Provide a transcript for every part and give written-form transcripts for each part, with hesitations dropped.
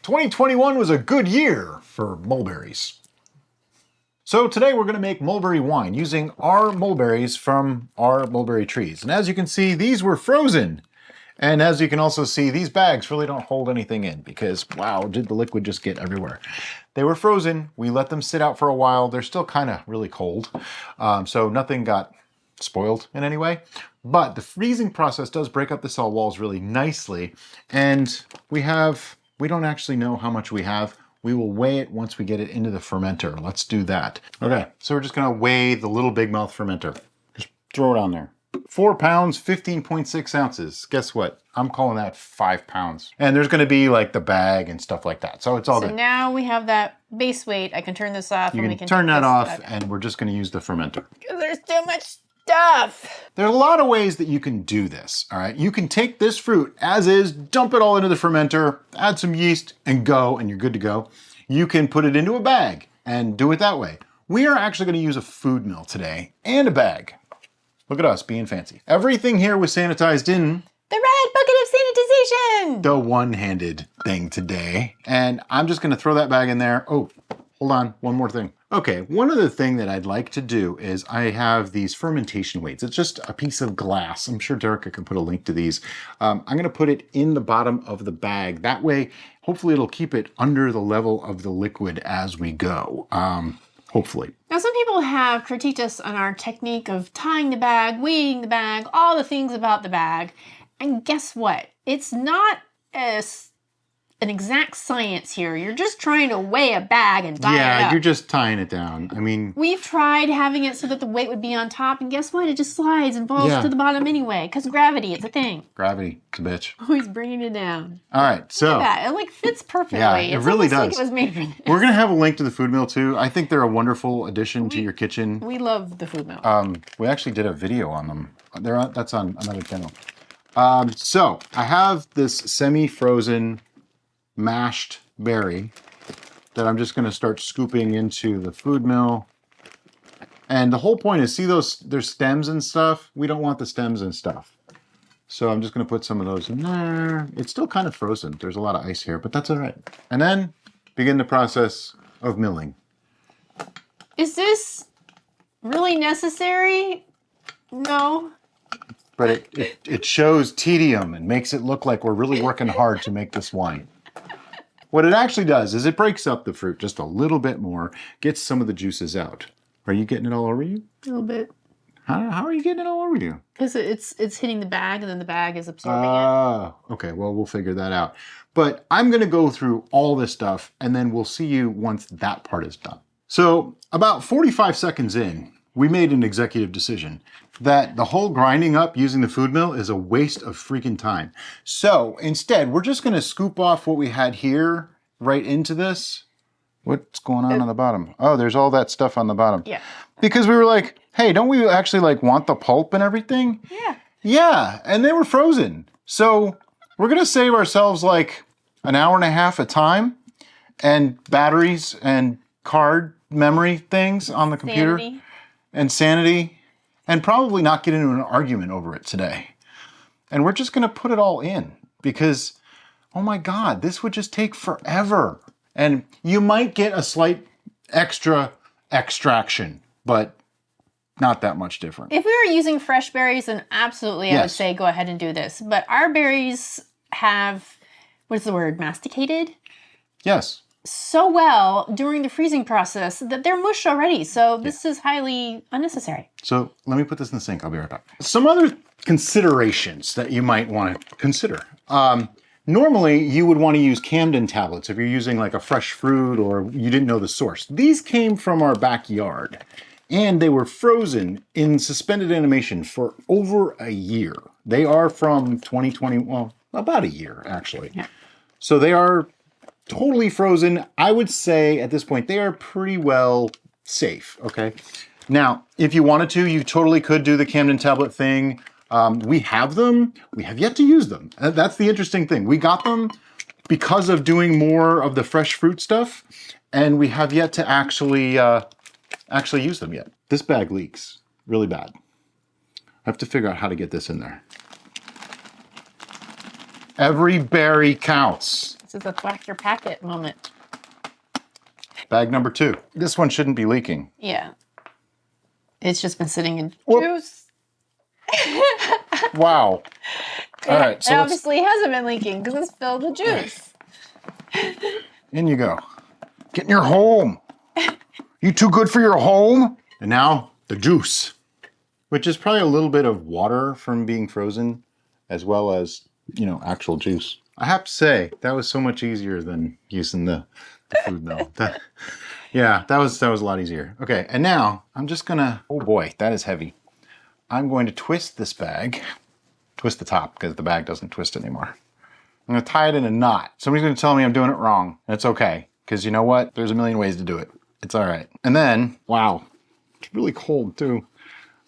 2021 was a good year for mulberries. So today we're going to make mulberry wine using our mulberries from our mulberry trees. And as you can see, these were frozen. And as you can also see, these bags really don't hold anything in because, wow, did the liquid just get everywhere. They were frozen. We let them sit out for a while. They're still kind of really cold. So nothing got spoiled in any way. But the freezing process does break up the cell walls really nicely. And we don't actually know how much we have. We will weigh it once we get it into the fermenter. Let's do that. Okay, so we're just gonna weigh the little big mouth fermenter. Just throw it on there. 4 pounds, 15.6 ounces. Guess what? I'm calling that 5 pounds. And there's gonna be like the bag and stuff like that. So it's all good. So now we have that base weight. I can turn this off. You can turn that off and we're just gonna use the fermenter. Because there's too much stuff. There's a lot of ways that you can do this, all right? You can take this fruit as is, dump it all into the fermenter, add some yeast, and go, and you're good to go. You can put it into a bag and do it that way. We are actually gonna use a food mill today and a bag. Look at us being fancy. Everything here was sanitized in the red bucket of sanitization. The one-handed thing today. And I'm just gonna throw that bag in there. Oh, hold on, one more thing. Okay, one other thing that I'd like to do is I have these fermentation weights. It's just a piece of glass. I'm sure Derica can put a link to these. I'm gonna put it in the bottom of the bag. That way, hopefully it'll keep it under the level of the liquid as we go, hopefully. Now, some people have critiqued us on our technique of tying the bag, weighing the bag, all the things about the bag. And guess what? It's not an exact science here. You're just trying to weigh a bag and tie it up. Yeah, you're just tying it down. I mean... We've tried having it so that the weight would be on top, and guess what? It just slides and falls to the bottom anyway, because gravity is a thing. Gravity, it's a bitch. Always bringing it down. All right, so... Look at that. It like fits perfectly. Yeah, it really does. Like it was made for this. We're going to have a link to the food mill, too. I think they're a wonderful addition to your kitchen. We love the food mill. We actually did a video on them. That's on another channel. So, I have this semi-frozen mashed berry that I'm just going to start scooping into the food mill. And the whole point is, see there's stems and stuff? We don't want the stems and stuff. So I'm just going to put some of those in there. It's still kind of frozen. There's a lot of ice here, but that's all right. And then begin the process of milling. Is this really necessary? No. But it shows tedium and makes it look like we're really working hard to make this wine. What it actually does is it breaks up the fruit just a little bit more, gets some of the juices out. Are you getting it all over you? A little bit. How are you getting it all over you? Because it's hitting the bag and then the bag is absorbing it. Oh, okay. Well, we'll figure that out. But I'm going to go through all this stuff and then we'll see you once that part is done. So about 45 seconds in, we made an executive decision that the whole grinding up using the food mill is a waste of freaking time. So instead, we're just going to scoop off what we had here right into this. What's going on the bottom? Oh, there's all that stuff on the bottom. Yeah. Because we were like, hey, don't we actually like want the pulp and everything? Yeah. Yeah, and they were frozen. So we're going to save ourselves like an hour and a half of time and batteries and card memory things on the computer. Sanity. And sanity, and probably not get into an argument over it today. And we're just gonna put it all in because, oh my God, this would just take forever. And you might get a slight extra extraction, but not that much different. If we were using fresh berries, then absolutely I would say go ahead and do this. But our berries have, what is the word, masticated? Yes. So well during the freezing process that they're mushed already. So this is highly unnecessary. So let me put this in the sink. I'll be right back. Some other considerations that you might want to consider. Normally, you would want to use Camden tablets if you're using like a fresh fruit or you didn't know the source. These came from our backyard and they were frozen in suspended animation for over a year. They are from 2020, well, about a year actually. Yeah. So they are totally frozen. I would say at this point, they are pretty well safe, okay? Now, if you wanted to, you totally could do the Camden tablet thing. We have them. We have yet to use them. That's the interesting thing. We got them because of doing more of the fresh fruit stuff, and we have yet to actually use them yet. This bag leaks really bad. I have to figure out how to get this in there. Every berry counts. This is a whack your packet moment. Bag number 2. This one shouldn't be leaking. Yeah. It's just been sitting in Whoop. juice. Wow. All right. So it obviously hasn't been leaking because it's filled with juice. In you go. Get in your home. You too good for your home? And now the juice, which is probably a little bit of water from being frozen, as well as, you know, actual juice. I have to say, that was so much easier than using the food though. Yeah, that was a lot easier. Okay, and now I'm just gonna, oh boy, that is heavy. I'm going to twist this bag, twist the top because the bag doesn't twist anymore. I'm gonna tie it in a knot. Somebody's gonna tell me I'm doing it wrong. That's okay, because you know what? There's a million ways to do it. It's all right. And then, wow, it's really cold too.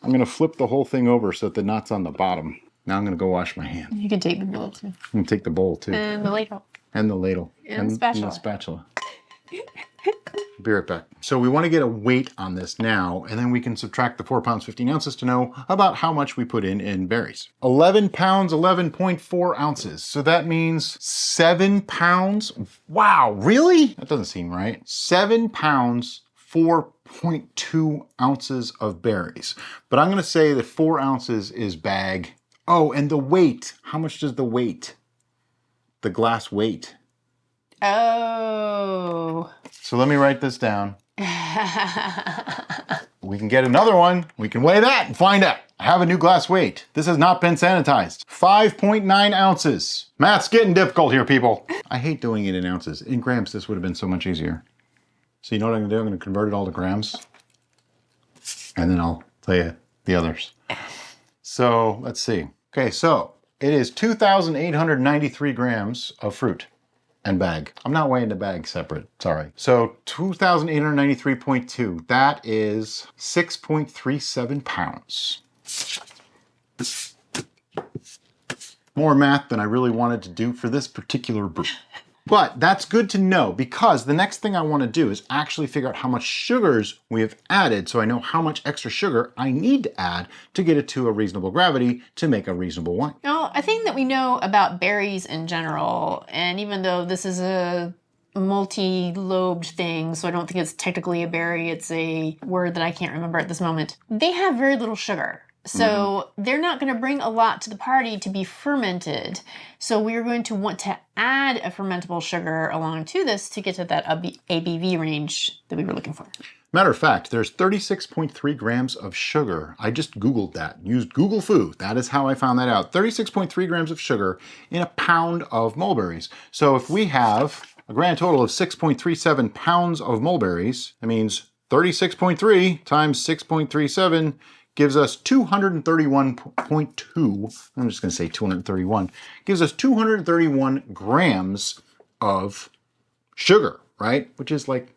I'm gonna flip the whole thing over so that the knot's on the bottom. Now I'm gonna go wash my hands. You can take the bowl too. I'm gonna take the bowl too. And the ladle. And the ladle. And the spatula. And the spatula. Be right back. So we want to get a weight on this now, and then we can subtract the 4 pounds, 15 ounces to know about how much we put in berries. 11 pounds, 11.4 ounces. So that means 7 pounds. Wow, really? That doesn't seem right. 7 pounds, 4.2 ounces of berries. But I'm going to say that 4 ounces is bag. Oh, and the weight. How much does the weight? The glass weight. Oh. So let me write this down. We can get another one. We can weigh that and find out. I have a new glass weight. This has not been sanitized. 5.9 ounces. Math's getting difficult here, people. I hate doing it in ounces. In grams, this would have been so much easier. So you know what I'm gonna do? I'm gonna convert it all to grams. And then I'll tell you the others. So let's see. Okay, so it is 2,893 grams of fruit and bag. I'm not weighing the bag separate, sorry. So 2,893.2, that is 6.37 pounds. More math than I really wanted to do for this particular brew. But that's good to know, because the next thing I want to do is actually figure out how much sugars we have added, so I know how much extra sugar I need to add to get it to a reasonable gravity to make a reasonable wine. Now, I think that we know about berries in general, and even though this is a multi-lobed thing, so I don't think it's technically a berry, it's a word that I can't remember at this moment, they have very little sugar. So they're not going to bring a lot to the party to be fermented. So we're going to want to add a fermentable sugar along to this to get to that ABV range that we were looking for. Matter of fact, there's 36.3 grams of sugar. I just Googled that, used Google Food. That is how I found that out. 36.3 grams of sugar in a pound of mulberries. So if we have a grand total of 6.37 pounds of mulberries, that means 36.3 times 6.37 gives us 231.2, I'm just gonna say 231, gives us 231 grams of sugar, right? Which is like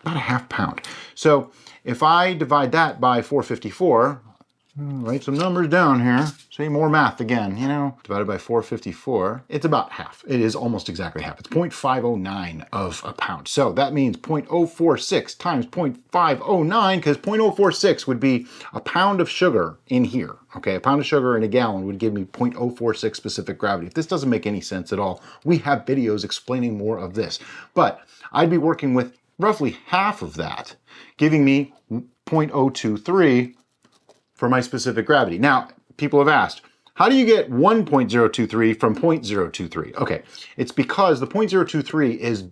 about a half pound. So if I divide that by 454, write some numbers down here, say more math again, you know, divided by 454, it's about half. It is almost exactly half. It's 0.509 of a pound. So that means 0.046 times 0.509, because 0.046 would be a pound of sugar in here. Okay, a pound of sugar in a gallon would give me 0.046 specific gravity. If this doesn't make any sense at all, we have videos explaining more of this. But I'd be working with roughly half of that, giving me 0.023 for my specific gravity. Now, people have asked, how do you get 1.023 from 0.023? Okay, it's because the 0.023 is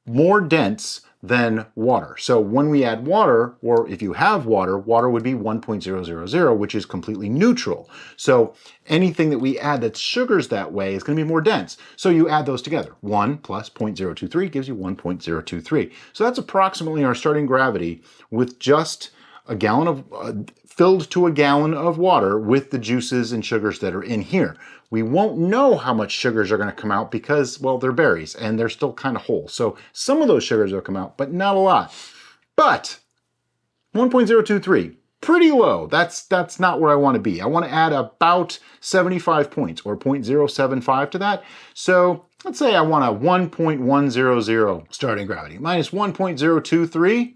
more dense than water. So when we add water, or if you have water, water would be 1.000, which is completely neutral. So anything that we add that's sugars that way is going to be more dense. So you add those together. 1 plus 0.023 gives you 1.023. So that's approximately our starting gravity with just a gallon of, filled to a gallon of water with the juices and sugars that are in here. We won't know how much sugars are going to come out because, well, they're berries and they're still kind of whole. So some of those sugars will come out, but not a lot. But 1.023, pretty low. That's not where I want to be. I want to add about 75 points or 0.075 to that. So let's say I want a 1.100 starting gravity. Minus 1.023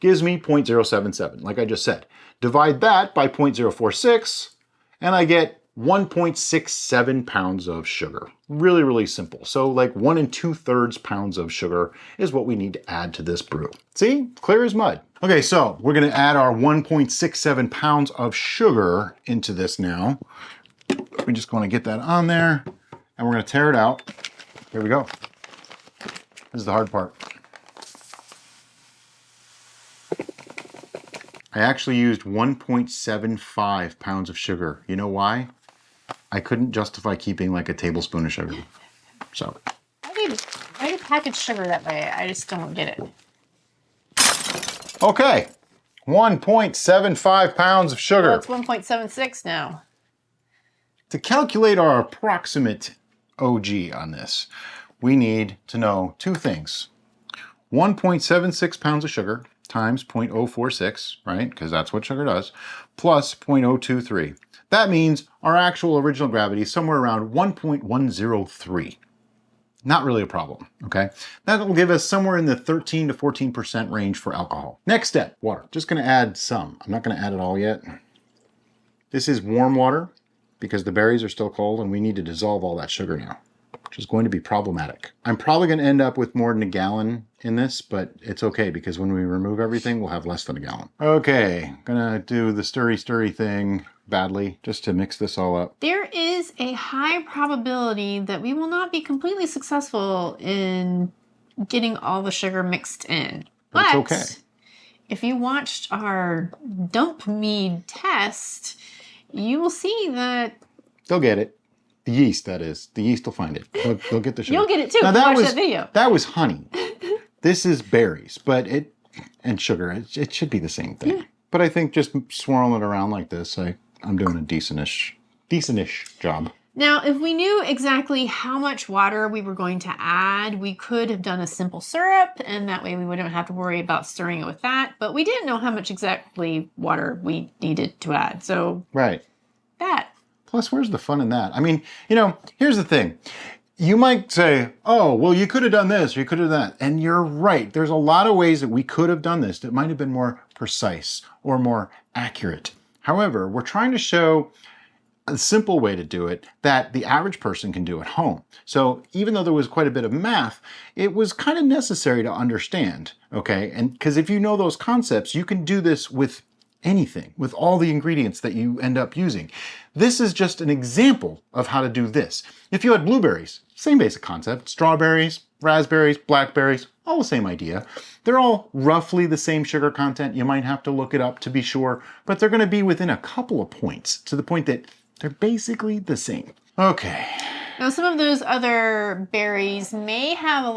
gives me 0.077, like I just said. Divide that by 0.046, and I get 1.67 pounds of sugar. Really, really simple. So like 1 2/3 pounds of sugar is what we need to add to this brew. See, clear as mud. Okay, so we're gonna add our 1.67 pounds of sugar into this now. We're just gonna get that on there and we're gonna tear it out. Here we go. This is the hard part. I actually used 1.75 pounds of sugar. You know why? I couldn't justify keeping like a tablespoon of sugar. So. Why do package sugar that way? I just don't get it. Okay. 1.75 pounds of sugar. Well, it's 1.76 now. To calculate our approximate OG on this, we need to know two things. 1.76 pounds of sugar times 0.046, right? Because that's what sugar does, plus 0.023. That means our actual original gravity is somewhere around 1.103. Not really a problem, okay? That will give us somewhere in the 13 to 14% range for alcohol. Next step, water. Just gonna add some. I'm not gonna add it all yet. This is warm water because the berries are still cold and we need to dissolve all that sugar now, which is going to be problematic. I'm probably gonna end up with more than a gallon in this, but it's okay because when we remove everything, we'll have less than a gallon. Okay, gonna do the stirry thing badly just to mix this all up. There is a high probability that we will not be completely successful in getting all the sugar mixed in. But it's okay. If you watched our dump mead test, you will see that they'll get it. The yeast, that is. The yeast will find it. They'll get the sugar. You'll get it too. Now, watch that video. That was honey. This is berries, but and sugar. It should be the same thing. Yeah. But I think just swirling it around like this, I'm doing a decentish job. Now, if we knew exactly how much water we were going to add, we could have done a simple syrup, and that way we wouldn't have to worry about stirring it with that. But we didn't know how much exactly water we needed to add, so right. That. Plus, where's the fun in that? I mean, here's the thing. You might say, oh, well, you could have done this, or you could have done that. And you're right. There's a lot of ways that we could have done this that might have been more precise or more accurate. However, we're trying to show a simple way to do it that the average person can do at home. So even though there was quite a bit of math, it was kind of necessary to understand, okay? And because if you know those concepts, you can do this with anything, with all the ingredients that you end up using. This is just an example of how to do this. If you had blueberries, same basic concept, strawberries, raspberries, blackberries, all the same idea. They're all roughly the same sugar content. You might have to look it up to be sure, but they're gonna be within a couple of points to the point that they're basically the same. Okay. Now, some of those other berries may have a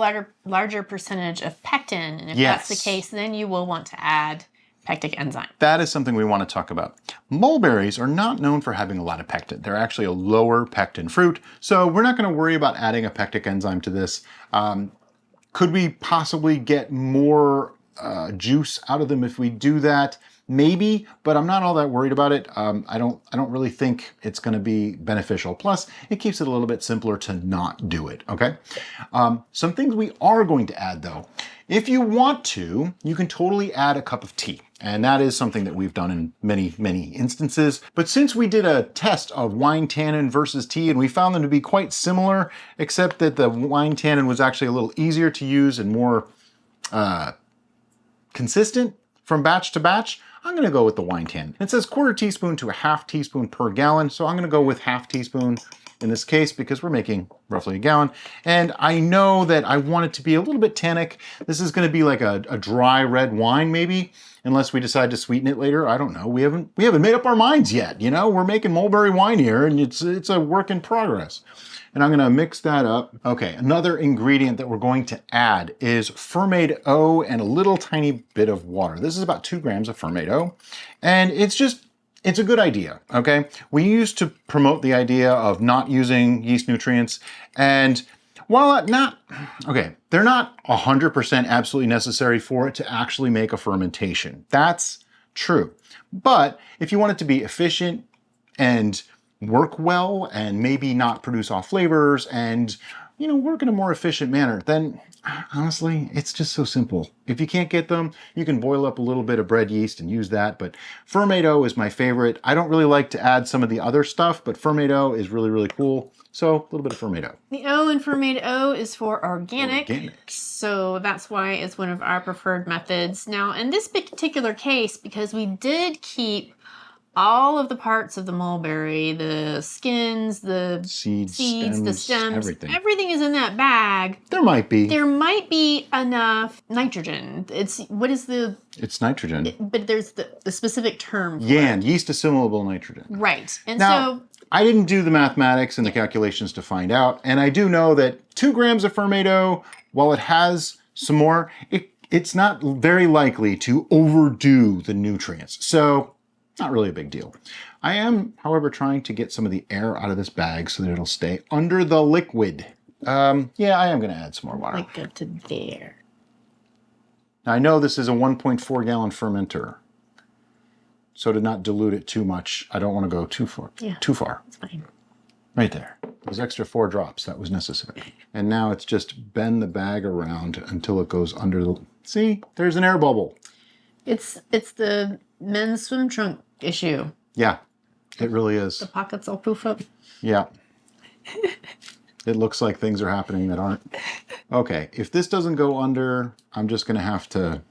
larger percentage of pectin, and if that's the case, then you will want to add pectic enzyme. That is something we want to talk about. Mulberries are not known for having a lot of pectin. They're actually a lower pectin fruit, so we're not going to worry about adding a pectic enzyme to this. Could we possibly get more juice out of them if we do that? Maybe, but I'm not all that worried about it. I don't really think it's going to be beneficial. Plus, it keeps it a little bit simpler to not do it, okay? Some things we are going to add though. If you want to, you can totally add a cup of tea. And that is something that we've done in many, many instances. But since we did a test of wine tannin versus tea, and we found them to be quite similar, except that the wine tannin was actually a little easier to use and more consistent from batch to batch, I'm gonna go with the wine tannin. It says 1/4 teaspoon to a 1/2 teaspoon per gallon, so I'm gonna go with 1/2 teaspoon in this case because we're making roughly a gallon. And I know that I want it to be a little bit tannic. This is gonna be like a dry red wine maybe, unless we decide to sweeten it later. I don't know. We haven't made up our minds yet. We're making mulberry wine here and it's a work in progress. And I'm gonna mix that up. Okay, another ingredient that we're going to add is Fermade O and a little tiny bit of water. This is about 2 grams of Fermade O. And it's a good idea, okay? We used to promote the idea of not using yeast nutrients, and while they're not 100% absolutely necessary for it to actually make a fermentation. That's true. But if you want it to be efficient and work well and maybe not produce off flavors and work in a more efficient manner, then honestly, it's just so simple. If you can't get them, you can boil up a little bit of bread yeast and use that, but ferment is my favorite. I don't really like to add some of the other stuff, but ferment is really, really cool. So a little bit of ferment. The O in ferment is for organic. Organic. So that's why it's one of our preferred methods. Now, in this particular case, because we did keep all of the parts of the mulberry, the skins, the seeds, the stems, everything is in that bag. There might be enough nitrogen. It's nitrogen. But there's the specific term for it. Yeast assimilable nitrogen. Right. And now, so I didn't do the mathematics and the calculations to find out, and I do know that 2 grams of ferment, while it has some more, it's not very likely to overdo the nutrients. So not really a big deal. I am, however, trying to get some of the air out of this bag so that it'll stay under the liquid. Yeah, I am going to add some more water. Like up to there. Now, I know this is a 1.4 gallon fermenter, so to not dilute it too much, I don't want to go too far. Yeah, too far. It's fine. Right there. Those extra 4 drops, that was necessary. And now it's just bend the bag around until it goes under the... See, there's an air bubble. It's the men's swim trunk issue. Yeah, it really is. The pockets all poof up. Yeah. It looks like things are happening that aren't. Okay, if this doesn't go under, I'm just going to have to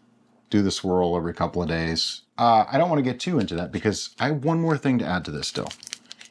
do the swirl every couple of days. I don't want to get too into that because I have one more thing to add to this still.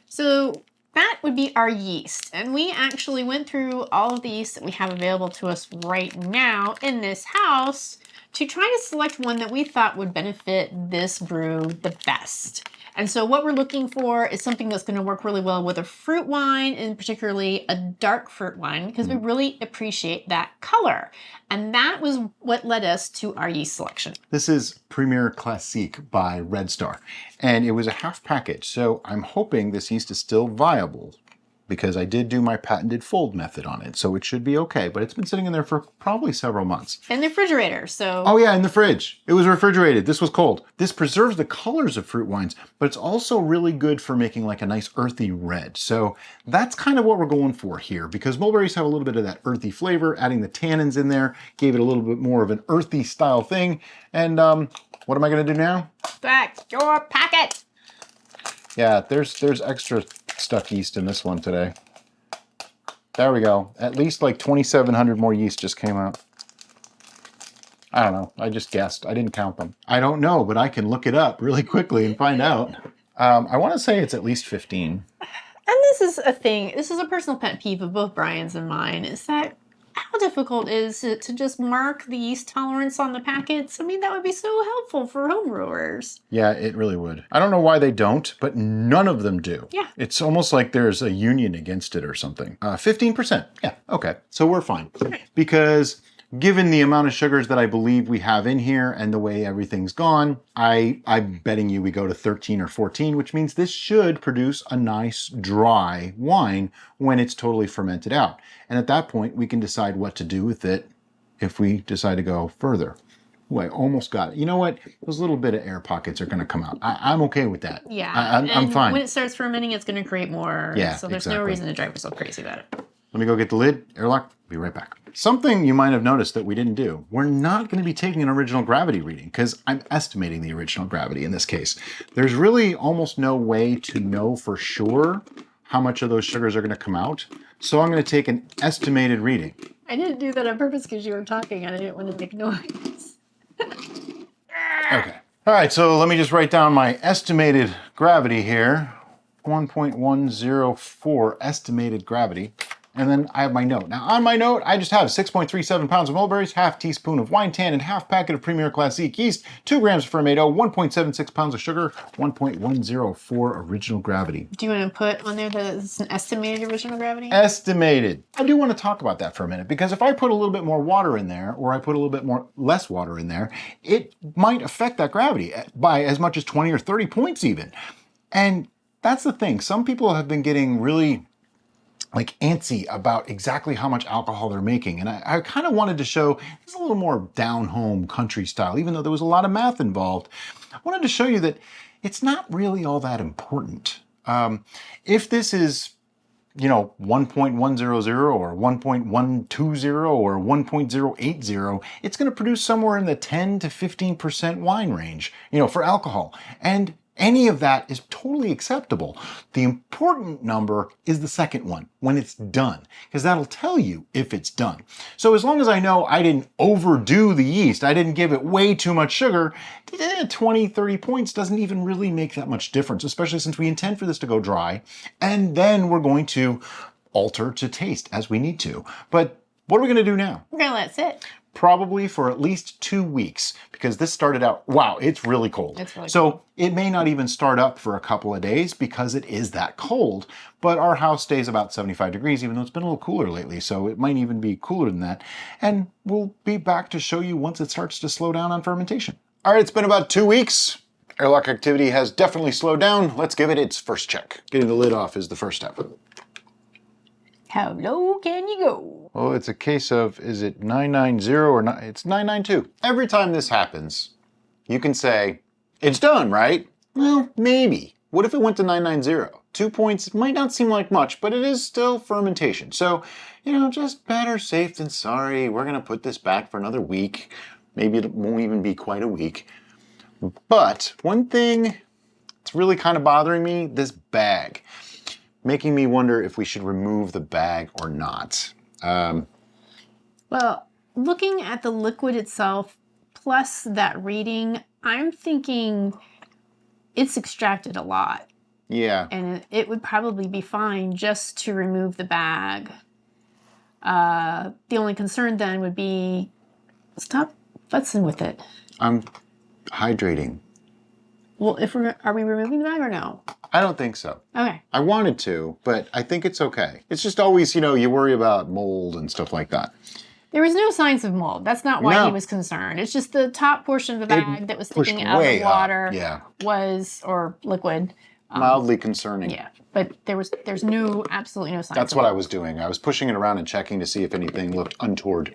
So that would be our yeast. And we actually went through all of the yeast that we have available to us right now in this house to try to select one that we thought would benefit this brew the best. And so what we're looking for is something that's going to work really well with a fruit wine, and particularly a dark fruit wine, because we really appreciate that color. And that was what led us to our yeast selection. This is Premier Classique by Red Star, and it was a half package. So I'm hoping this yeast is still viable, because I did do my patented fold method on it, so it should be okay, but it's been sitting in there for probably several months. In the refrigerator, so... Oh yeah, in the fridge. It was refrigerated. This was cold. This preserves the colors of fruit wines, but it's also really good for making like a nice earthy red. So that's kind of what we're going for here, because mulberries have a little bit of that earthy flavor. Adding the tannins in there gave it a little bit more of an earthy style thing. And what am I gonna do now? Back your packet! Yeah, there's extra stuck yeast in this one today. There we go. At least like 2,700 more yeast just came out. I don't know. I just guessed. I didn't count them. I don't know, but I can look it up really quickly and find out. I want to say it's at least 15. And this is a thing. This is a personal pet peeve of both Brian's and mine, is that how difficult is it to just mark the yeast tolerance on the packets? I mean, that would be so helpful for home brewers. Yeah, it really would. I don't know why they don't, but none of them do. Yeah. It's almost like there's a union against it or something. 15%. Yeah, okay. So we're fine. Right. Because given the amount of sugars that I believe we have in here and the way everything's gone, I'm betting you we go to 13 or 14, which means this should produce a nice dry wine when it's totally fermented out. And at that point, we can decide what to do with it if we decide to go further. Ooh, I almost got it. You know what? Those little bit of air pockets are going to come out. I'm okay with that. Yeah. I'm fine. When it starts fermenting, it's going to create more. Yeah, so there's no reason to drive yourself crazy about it. Let me go get the lid, airlock, be right back. Something you might have noticed that we didn't do. We're not going to be taking an original gravity reading because I'm estimating the original gravity in this case. There's really almost no way to know for sure how much of those sugars are going to come out. So I'm going to take an estimated reading. I didn't do that on purpose because you were talking and I didn't want to make noise. Okay. All right, so let me just write down my estimated gravity here. 1.104 estimated gravity. And then I have my note. Now on my note, I just have 6.37 pounds of mulberries, half teaspoon of wine tan, and half packet of Premier Classique yeast, 2 grams of ferment, 1.76 pounds of sugar, 1.104 original gravity. Do you want to put on there that it's an estimated original gravity? Estimated. I do want to talk about that for a minute, because if I put a little bit more water in there, or I put a little bit less water in there, it might affect that gravity by as much as 20 or 30 points even. And that's the thing. Some people have been getting really like antsy about exactly how much alcohol they're making. And I kind of wanted to show this is a little more down home country style, even though there was a lot of math involved. I wanted to show you that it's not really all that important. If this is 1.100 or 1.120 or 1.080, it's going to produce somewhere in the 10 to 15% wine range, for alcohol. And any of that is totally acceptable. The important number is the second one, when it's done, because that'll tell you if it's done. So as long as I know I didn't overdo the yeast, I didn't give it way too much sugar, 20, 30 points doesn't even really make that much difference, especially since we intend for this to go dry, and then we're going to alter to taste as we need to. But what are we going to do now? We're gonna let it sit. Probably for at least 2 weeks, because this started out, wow, it's really cold. It's really so cold. It may not even start up for a couple of days because it is that cold, but our house stays about 75 degrees, even though it's been a little cooler lately, so it might even be cooler than that. And we'll be back to show you once it starts to slow down on fermentation. All right, it's been about 2 weeks. Airlock activity has definitely slowed down. Let's give it its first check. Getting the lid off is the first step. How low can you go? Well, it's a case of, is it 990 or not? It's 992. Every time this happens, you can say, it's done, right? Well, maybe. What if it went to 990? 2 points might not seem like much, but it is still fermentation. So, just better safe than sorry. We're going to put this back for another week. Maybe it won't even be quite a week. But one thing that's really kind of bothering me, this bag. Making me wonder if we should remove the bag or not. Well, looking at the liquid itself, plus that reading, I'm thinking it's extracted a lot. Yeah. And it would probably be fine just to remove the bag. The only concern then would be, stop futzing with it. I'm hydrating. Well, are we removing the bag or no? I don't think so. Okay. I wanted to, but I think it's okay. It's just always, you worry about mold and stuff like that. There was no signs of mold. That's not why No. he was concerned. It's just the top portion of the bag that was sticking pushed out of way the up, water yeah. was, or liquid. Mildly concerning. Yeah, but there's absolutely no signs. That's what I was doing. I was pushing it around and checking to see if anything looked untoward.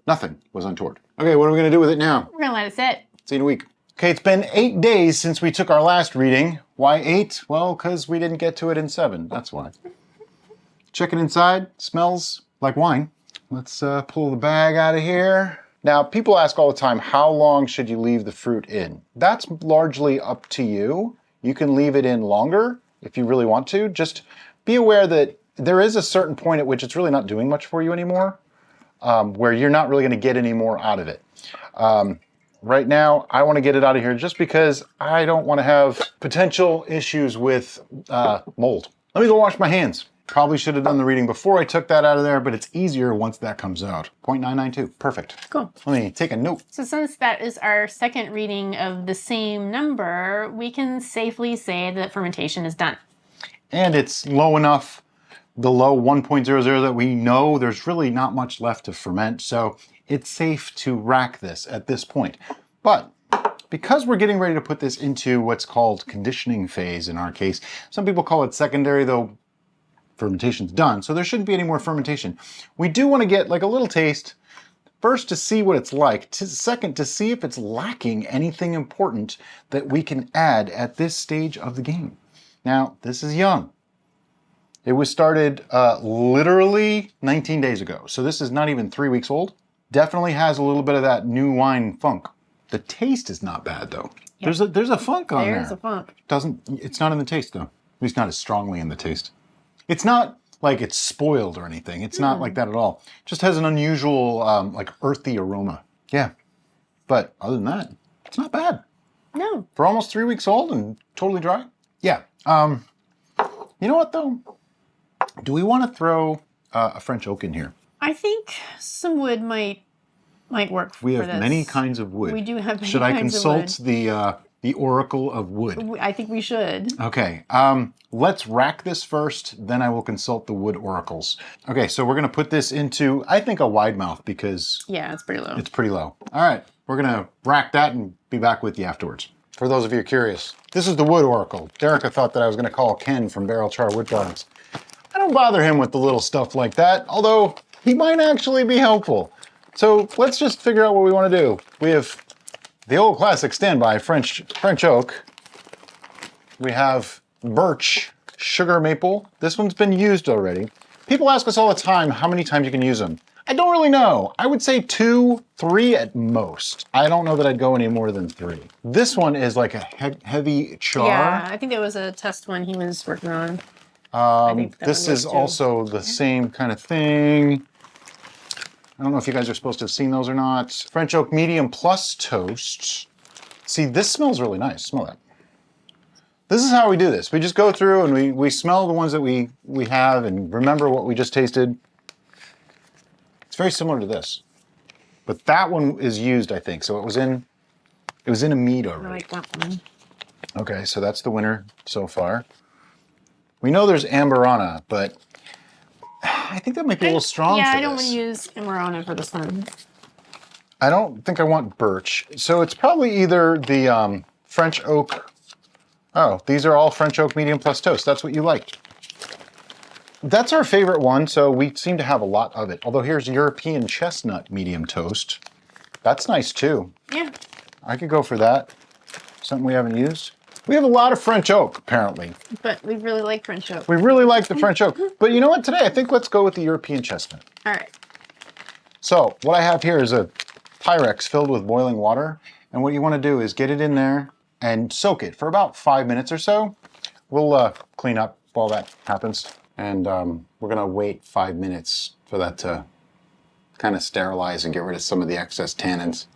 Nothing was untoward. Okay, what are we going to do with it now? We're gonna let it sit. See you in a week. Okay, it's been 8 days since we took our last reading. Why 8? Well, because we didn't get to it in 7. That's why. Check it inside. Smells like wine. Let's pull the bag out of here. Now, people ask all the time, how long should you leave the fruit in? That's largely up to you. You can leave it in longer if you really want to. Just be aware that there is a certain point at which it's really not doing much for you anymore, where you're not really going to get any more out of it. Right now, I want to get it out of here just because I don't want to have potential issues with mold. Let me go wash my hands. Probably should have done the reading before I took that out of there, but it's easier once that comes out. 0.992, perfect. Cool. Let me take a note. So since that is our second reading of the same number, we can safely say that fermentation is done. And it's low enough, below 1.00, that we know there's really not much left to ferment, so it's safe to rack this at this point. But because we're getting ready to put this into what's called conditioning phase in our case, some people call it secondary, though fermentation's done, so there shouldn't be any more fermentation. We do want to get like a little taste, first to see what it's like, second to see if it's lacking anything important that we can add at this stage of the game. Now, this is young. It was started literally 19 days ago, so this is not even 3 weeks old. Definitely has a little bit of that new wine funk. The taste is not bad though. Yep. There's a funk on there. There's a funk. It's not in the taste though. At least not as strongly in the taste. It's not like it's spoiled or anything. It's not like that at all. It just has an unusual like earthy aroma. Yeah. But other than that, it's not bad. No. For almost 3 weeks old and totally dry. Yeah. You know what though? Do we want to throw a French oak in here? I think some wood might work for this. We have many kinds of wood. We do have many Should I kinds of consult wood. the oracle of wood? I think we should. Okay, let's rack this first, then I will consult the wood oracles. Okay, so we're gonna put this into, I think, a wide mouth because Yeah, it's pretty low. it's pretty low. All right, we're gonna rack that and be back with you afterwards. For those of you curious, this is the wood oracle. Derica thought that I was gonna call Ken from Barrel Char Wood Products. I don't bother him with the little stuff like that, although he might actually be helpful. So let's just figure out what we want to do. We have the old classic standby French oak. We have birch, sugar maple. This one's been used already. People ask us all the time how many times you can use them. I don't really know. I would say 2, 3 at most. I don't know that I'd go any more than 3. This one is like a heavy char. Yeah, I think it was a test one he was working on. I think this is also the same kind of thing. I don't know if you guys are supposed to have seen those or not. French oak medium plus toast. See, this smells really nice. Smell that. This is how we do this. We just go through and we smell the ones that we have and remember what we just tasted. It's very similar to this. But that one is used, I think. So it was in a mead already. I like that one. Okay, so that's the winner so far. We know there's Amberana, but I think that might be a little strong for this. Yeah, I don't want to use Amberana for this one. I don't think I want birch. So it's probably either the French oak. Oh, these are all French oak medium plus toast. That's what you liked. That's our favorite one, so we seem to have a lot of it. Although here's European chestnut medium toast. That's nice too. Yeah. I could go for that. Something we haven't used. We have a lot of French oak, apparently. But we really like French oak. We really like the French oak. But you know what, today I think let's go with the European chestnut. All right. So what I have here is a Pyrex filled with boiling water. And what you want to do is get it in there and soak it for about 5 minutes or so. We'll clean up while that happens. And we're gonna wait 5 minutes for that to kind of sterilize and get rid of some of the excess tannins.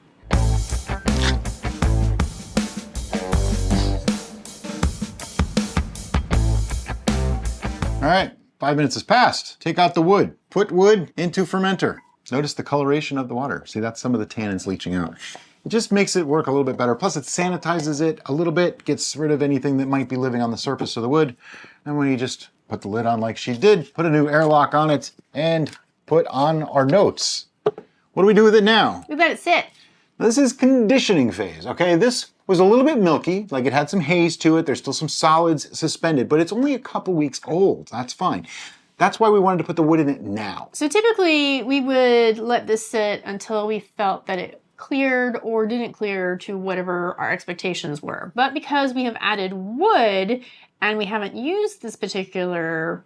All right, 5 minutes has passed. Take out the wood. Put wood into fermenter. Notice the coloration of the water. See, that's some of the tannins leaching out. It just makes it work a little bit better. Plus it sanitizes it a little bit, gets rid of anything that might be living on the surface of the wood. And when you just put the lid on like she did, put a new airlock on it, and put on our notes. What do we do with it now? We let it sit. This is conditioning phase, okay? This was a little bit milky, like it had some haze to it. There's still some solids suspended, but it's only a couple weeks old. That's fine. That's why we wanted to put the wood in it now. So typically we would let this sit until we felt that it cleared or didn't clear to whatever our expectations were. But because we have added wood and we haven't used this particular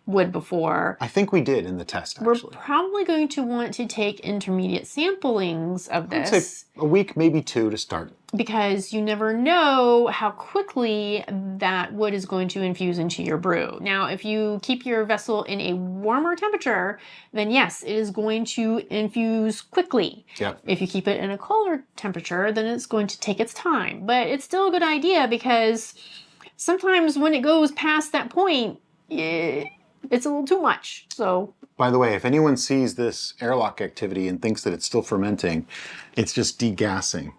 wood before, I think we did in the test, actually. We're probably going to want to take intermediate samplings of this. I'd say a week, maybe 2 to start. Because you never know how quickly that wood is going to infuse into your brew. Now, if you keep your vessel in a warmer temperature, then yes, it is going to infuse quickly. Yep. If you keep it in a colder temperature, then it's going to take its time. But it's still a good idea because sometimes when it goes past that point, it's a little too much. So, by the way, if anyone sees this airlock activity and thinks that it's still fermenting, it's just degassing.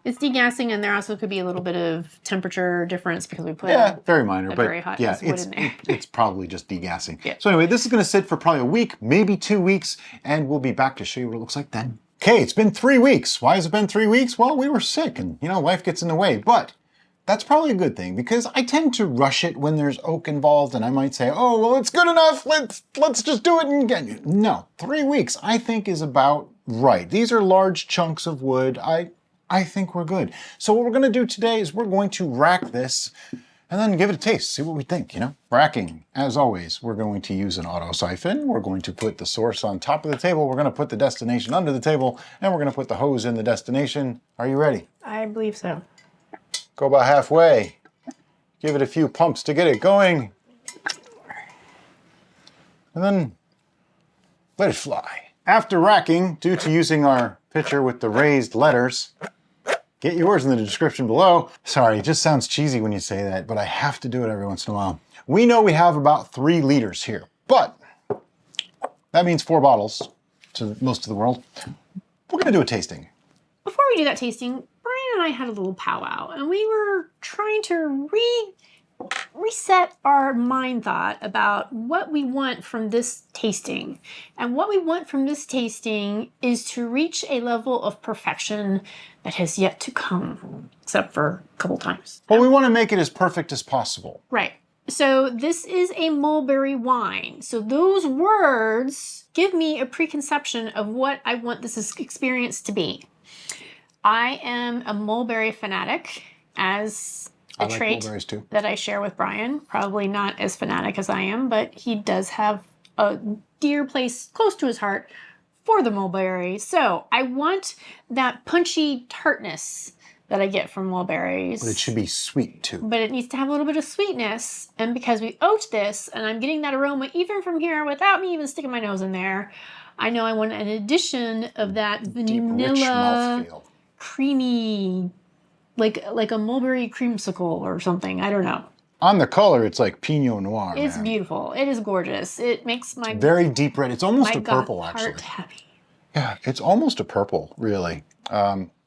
It's degassing, and there also could be a little bit of temperature difference because we put very minor, but very hot wood it's in there. it's probably just degassing. Yeah. So anyway, this is going to sit for probably a week, maybe 2 weeks, and we'll be back to show you what it looks like then. Okay, it's been 3 weeks. Why has it been 3 weeks? Well, we were sick, and life gets in the way, but that's probably a good thing because I tend to rush it when there's oak involved, and I might say, oh, well, it's good enough. Let's just do it and get. No, 3 weeks I think is about right. These are large chunks of wood. I think we're good. So what we're going to do today is we're going to rack this and then give it a taste, see what we think, Racking, as always, we're going to use an auto siphon. We're going to put the source on top of the table. We're going to put the destination under the table, and we're going to put the hose in the destination. Are you ready? I believe so. Go about halfway. Give it a few pumps to get it going. And then let it fly. After racking, due to using our pitcher with the raised letters, get yours in the description below. Sorry, it just sounds cheesy when you say that, but I have to do it every once in a while. We know we have about 3 liters here, but that means 4 bottles to most of the world. We're gonna do a tasting. Before we do that tasting, Brian and I had a little powwow, and we were trying to reset our mind thought about what we want from this tasting. And what we want from this tasting is to reach a level of perfection that has yet to come, except for a couple times. Well, we want to make it as perfect as possible. Right. So this is a mulberry wine. So those words give me a preconception of what I want this experience to be. I am a mulberry fanatic, as a I like trait mulberries too. that I share with Brian. Probably not as fanatic as I am, but he does have a dear place close to his heart for the mulberry. So I want that punchy tartness that I get from mulberries. But it should be sweet too. But it needs to have a little bit of sweetness. And because we oat this, and I'm getting that aroma even from here without me even sticking my nose in there, I know I want an addition of that Deep, rich vanilla, mouthfeel. creamy, like a mulberry creamsicle or something. I don't know. On the color, it's like Pinot Noir. It's man. beautiful. It is gorgeous. It makes my Very deep red. It's almost my a purple, heart actually. happy. Yeah, it's almost a purple, really.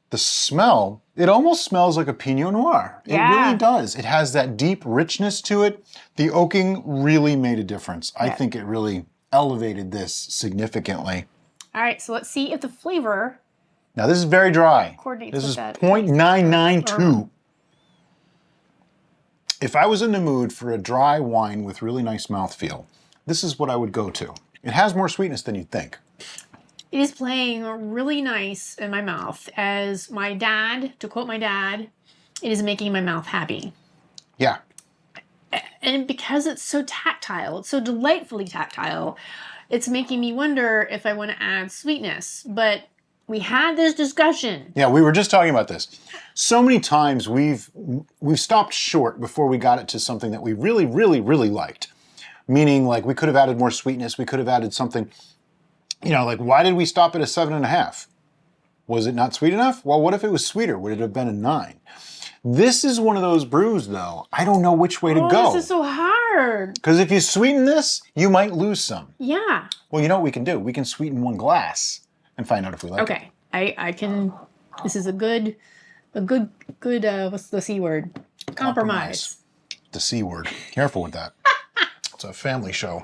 The smell, it almost smells like a Pinot Noir. It Yeah. really does. It has that deep richness to it. The oaking really made a difference. I think it really elevated this significantly. All right, so let's see if the flavor Now, this is very dry. coordinates This with is that. 0.992. If I was in the mood for a dry wine with really nice mouthfeel, this is what I would go to. It has more sweetness than you'd think. It is playing really nice in my mouth. As my dad, to quote my dad, it is making my mouth happy. Yeah. And because it's so tactile, it's so delightfully tactile, it's making me wonder if I want to add sweetness. But we had this discussion. Yeah, we were just talking about this. So many times we've stopped short before we got it to something that we really, really, really liked. Meaning, like, we could have added more sweetness. We could have added something, you know, like, why did we stop at a 7.5? Was it not sweet enough? Well, what if it was sweeter? Would it have been a 9? This is one of those brews, though. I don't know which way to go. This is so hard. Because if you sweeten this, you might lose some. Yeah. Well, you know what we can do? We can sweeten one glass and find out if we like it. Okay. I can. This is a good. What's the C word? Compromise. The C word. Careful with that. It's a family show.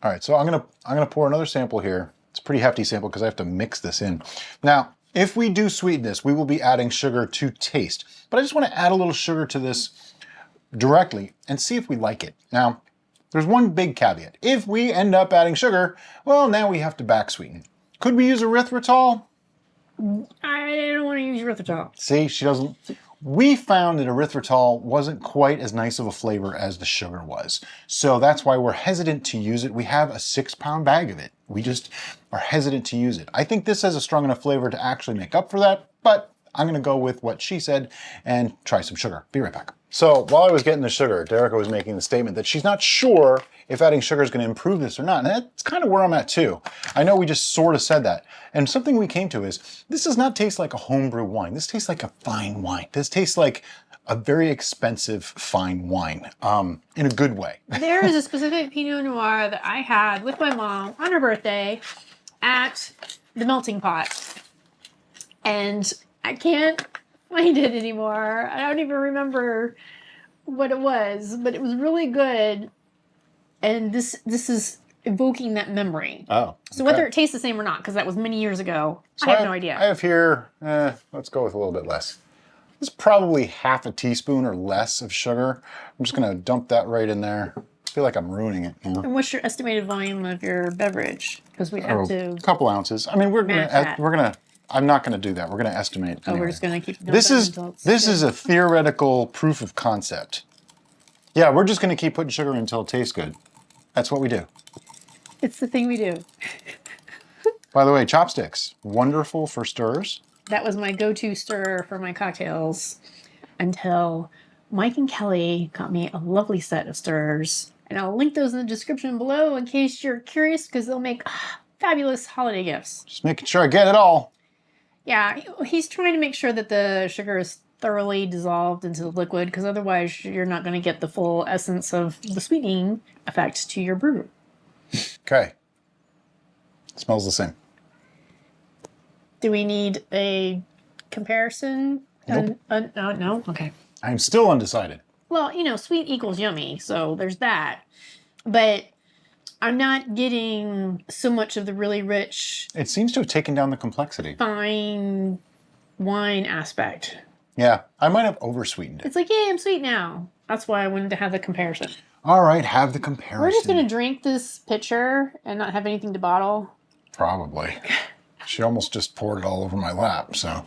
All right, so I'm gonna pour another sample here. It's a pretty hefty sample because I have to mix this in. Now, if we do sweeten this, we will be adding sugar to taste. But I just want to add a little sugar to this directly and see if we like it. Now, there's one big caveat. If we end up adding sugar, well, now we have to back sweeten. Could we use erythritol? I don't want to use erythritol. See, she doesn't. We found that erythritol wasn't quite as nice of a flavor as the sugar was. So that's why we're hesitant to use it. We have a 6-pound bag of it. We just are hesitant to use it. I think this has a strong enough flavor to actually make up for that, but I'm gonna go with what she said and try some sugar. Be right back. So while I was getting the sugar, Derica was making the statement that she's not sure if adding sugar is gonna improve this or not. And that's kind of where I'm at too. I know we just sort of said that. And something we came to is, this does not taste like a homebrew wine. This tastes like a fine wine. This tastes like a very expensive fine wine, in a good way. There is a specific Pinot Noir that I had with my mom on her birthday at the melting pot. And I can't find it anymore. I don't even remember what it was, but it was really good. And this is evoking that memory. Oh. So whether it tastes the same or not, because that was many years ago, So I have no idea. I have here, let's go with a little bit less. It's probably half a teaspoon or less of sugar. I'm just gonna dump that right in there. I feel like I'm ruining it. You know? And what's your estimated volume of your beverage? Because we'd have to. A couple ounces. I mean, I'm not gonna do that. We're gonna estimate. Oh, anyway. we're just gonna keep. This is a theoretical proof of concept. Yeah, we're just gonna keep putting sugar in until it tastes good. That's what we do. It's the thing we do. By the way, chopsticks, wonderful for stirs. That was my go-to stir for my cocktails until Mike and Kelly got me a lovely set of stirrers. And I'll link those in the description below in case you're curious, because they'll make fabulous holiday gifts. Just making sure I get it all. Yeah, he's trying to make sure that the sugar is thoroughly dissolved into the liquid, because otherwise you're not going to get the full essence of the sweetening effect to your brew. Okay. Smells the same. Do we need a comparison? Nope. No? Okay. I'm still undecided. Well, sweet equals yummy, so there's that. But I'm not getting so much of the really rich, It seems to have taken down the complexity. fine wine aspect. Yeah, I might have oversweetened it. It's like, yay, I'm sweet now. That's why I wanted to have the comparison. All right, have the comparison. We're just going to drink this pitcher and not have anything to bottle. Probably. She almost just poured it all over my lap, so.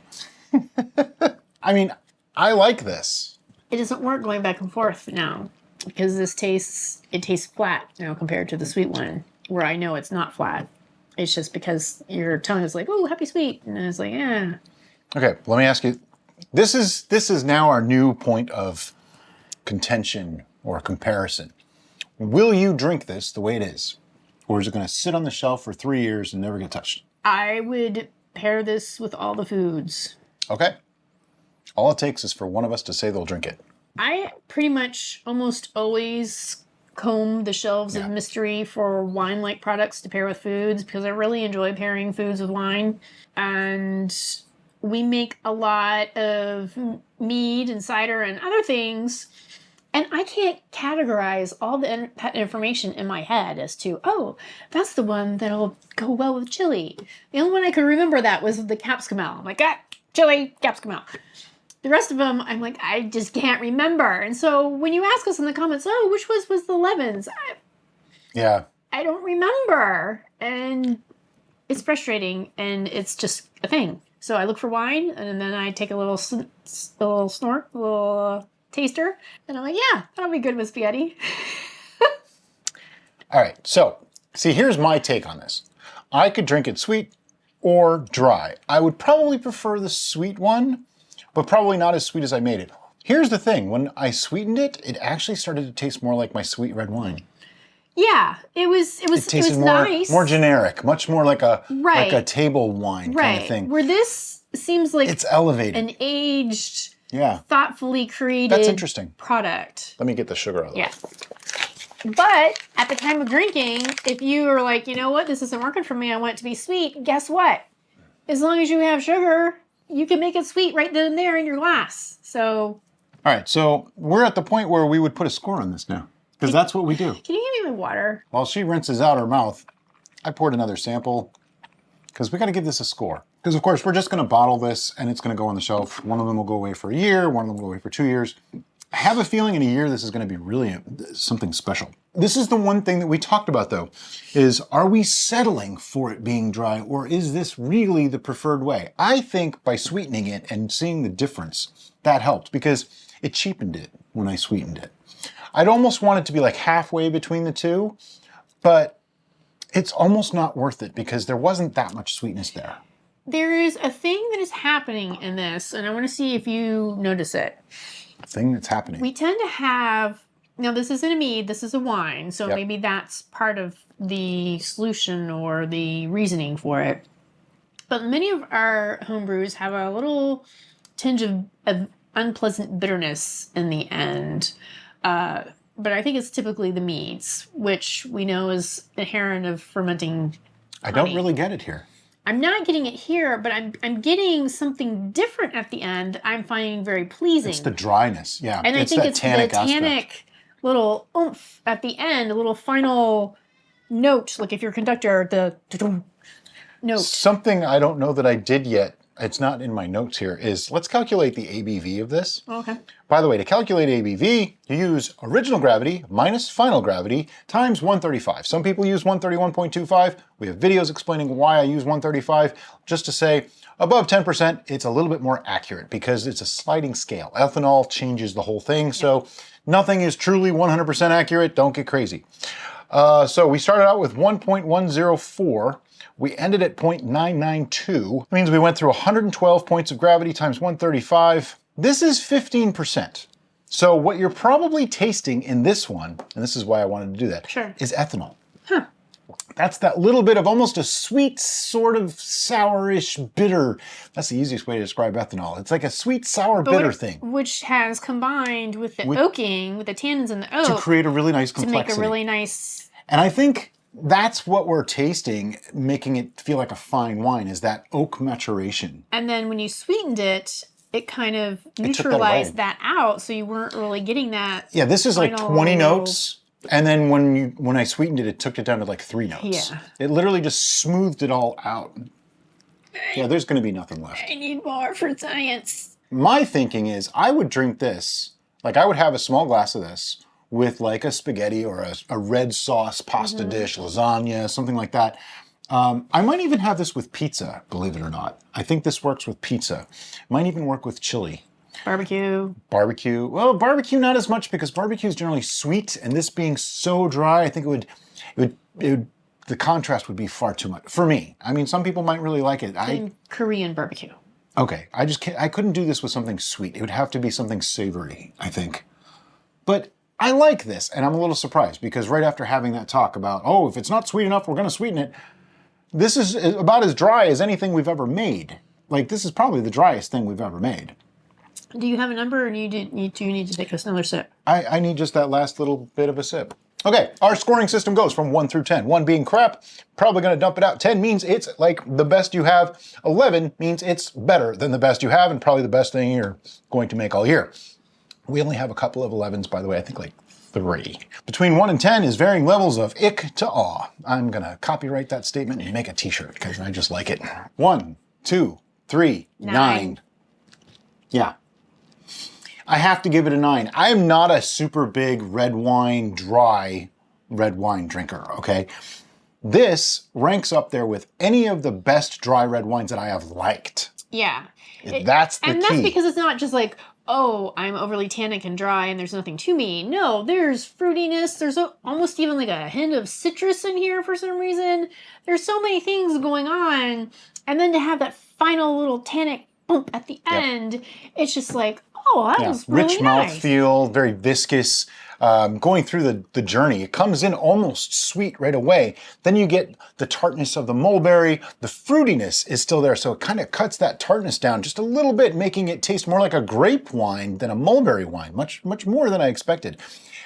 I mean, I like this. it doesn't work going back and forth now because it tastes flat now compared to the sweet one, where I know it's not flat. It's just because your tongue is like, oh, happy sweet, and it's like, yeah. Okay, let me ask you. This is now our new point of contention or comparison. Will you drink this the way it is? Or is it going to sit on the shelf for 3 years and never get touched? I would pair this with all the foods. Okay. All it takes is for one of us to say they'll drink it. I pretty much almost always comb the shelves of mystery for wine-like products to pair with foods because I really enjoy pairing foods with wine. And we make a lot of mead and cider and other things. And I can't categorize all that information in my head as to, oh, that's the one that'll go well with chili. The only one I could remember that was the capsicum ale. I'm like, chili, capsicum ale. The rest of them, I'm like, I just can't remember. And so when you ask us in the comments, oh, which was the lemons? I don't remember. And it's frustrating, and it's just a thing. So I look for wine, and then I take a little snort, a little taster, and I'm like, yeah, that'll be good with spaghetti. All right, so see, here's my take on this. I could drink it sweet or dry. I would probably prefer the sweet one, but probably not as sweet as I made it. Here's the thing, when I sweetened it, it actually started to taste more like my sweet red wine. Yeah, it was nice. More generic, much more like a table wine kind of thing. Where this seems like it's elevated. An aged, thoughtfully created That's interesting. Product. Let me get the sugar out of the way. But at the time of drinking, if you were like, you know what, this isn't working for me, I want it to be sweet, guess what? As long as you have sugar, you can make it sweet right then and there in your glass. So. All right, so we're at the point where we would put a score on this now. Because that's what we do. Can you give me my water? While she rinses out her mouth, I poured another sample because we got to give this a score. Because of course, we're just going to bottle this and it's going to go on the shelf. One of them will go away for a year, one of them will go away for 2 years. I have a feeling in a year this is going to be really something special. This is the one thing that we talked about though, is are we settling for it being dry or is this really the preferred way? I think by sweetening it and seeing the difference, that helped because it cheapened it when I sweetened it. I'd almost want it to be like halfway between the two, but it's almost not worth it because there wasn't that much sweetness there. There is a thing that is happening in this, and I want to see if you notice it. A thing that's happening. We tend to have, now this isn't a mead, this is a wine, so maybe that's part of the solution or the reasoning for it. But many of our home brews have a little tinge of unpleasant bitterness in the end. But I think it's typically the meads, which we know is inherent of fermenting honey. I don't really get it here. I'm not getting it here, but I'm getting something different at the end I'm finding very pleasing. It's the dryness, yeah. And I think it's the tannic little oomph at the end, a little final note, like if you're a conductor, the note. Something I don't know that I did yet, it's not in my notes here, is let's calculate the ABV of this. Okay. By the way, to calculate ABV, you use original gravity minus final gravity times 135. Some people use 131.25. We have videos explaining why I use 135. Just to say, above 10%, it's a little bit more accurate because it's a sliding scale. Ethanol changes the whole thing, so nothing is truly 100% accurate. Don't get crazy. So we started out with 1.104. We ended at 0.992. That means we went through 112 points of gravity times 135. This is 15%. So what you're probably tasting in this one, and this is why I wanted to do that, is ethanol. Huh. That's that little bit of almost a sweet, sort of sourish, bitter. That's the easiest way to describe ethanol. It's like a sweet, sour, bitter thing. Which has combined with the oaking, with the tannins in the oak. To create a really nice complexity. To make a really nice... And I think that's what we're tasting, making it feel like a fine wine, is that oak maturation. And then when you sweetened it, it kind of neutralized that out, so you weren't really getting that. Yeah, this is like 20 notes. And then when I sweetened it, it took it down to like 3 notes. Yeah. It literally just smoothed it all out. Yeah, there's going to be nothing left. I need more for science. My thinking is I would drink this, like I would have a small glass of this with like a spaghetti or a red sauce pasta dish, lasagna, something like that. I might even have this with pizza, believe it or not. I think this works with pizza. Might even work with chili. Barbecue. Barbecue. Well, barbecue not as much because barbecue is generally sweet, and this being so dry, I think it would the contrast would be far too much for me. I mean, some people might really like it. And Korean barbecue. Okay, I just can't, I couldn't do this with something sweet. It would have to be something savory, I think. But I like this, and I'm a little surprised because right after having that talk about, oh, if it's not sweet enough, we're going to sweeten it. This is about as dry as anything we've ever made. Like, this is probably the driest thing we've ever made. Do you have a number, or do you need to take another sip? I need just that last little bit of a sip. Okay, our scoring system goes from 1 through 10. 1 being crap, probably going to dump it out. 10 means it's like the best you have. 11 means it's better than the best you have and probably the best thing you're going to make all year. We only have a couple of 11s, by the way, I think like 3. Between 1 and 10 is varying levels of ick to awe. I'm going to copyright that statement and make a t-shirt because I just like it. 1, 2, 3, 9. Yeah. I have to give it a 9. I am not a super big dry red wine drinker, okay? This ranks up there with any of the best dry red wines that I have liked. Yeah. That's the key. And that's because it's not just like, oh, I'm overly tannic and dry and there's nothing to me. No, there's fruitiness. There's almost even like a hint of citrus in here for some reason. There's so many things going on. And then to have that final little tannic bump at the end, it's just like, oh, that was really rich nice. mouthfeel, very viscous. Going through the journey, it comes in almost sweet right away. Then you get the tartness of the mulberry. The fruitiness is still there, so it kind of cuts that tartness down just a little bit, making it taste more like a grape wine than a mulberry wine, much more than I expected.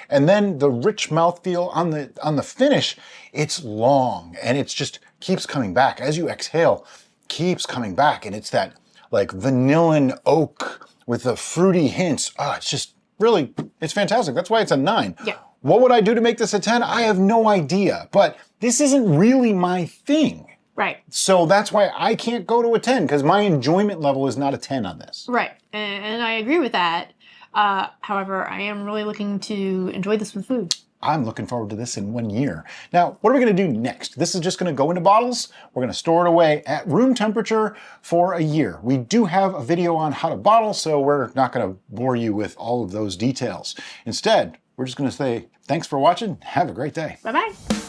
And then the rich mouthfeel on the finish, it's long and it's just keeps coming back. As you exhale, keeps coming back, and it's that like vanillin oak with the fruity hints. It's just really, it's fantastic. That's why it's a 9. Yeah. What would I do to make this a 10? I have no idea, but this isn't really my thing. Right. So that's why I can't go to a 10 because my enjoyment level is not a 10 on this. Right. And I agree with that. However, I am really looking to enjoy this with food. I'm looking forward to this in 1 year. Now, what are we going to do next? This is just going to go into bottles. We're going to store it away at room temperature for a year. We do have a video on how to bottle, so we're not going to bore you with all of those details. Instead, we're just going to say thanks for watching. Have a great day. Bye-bye.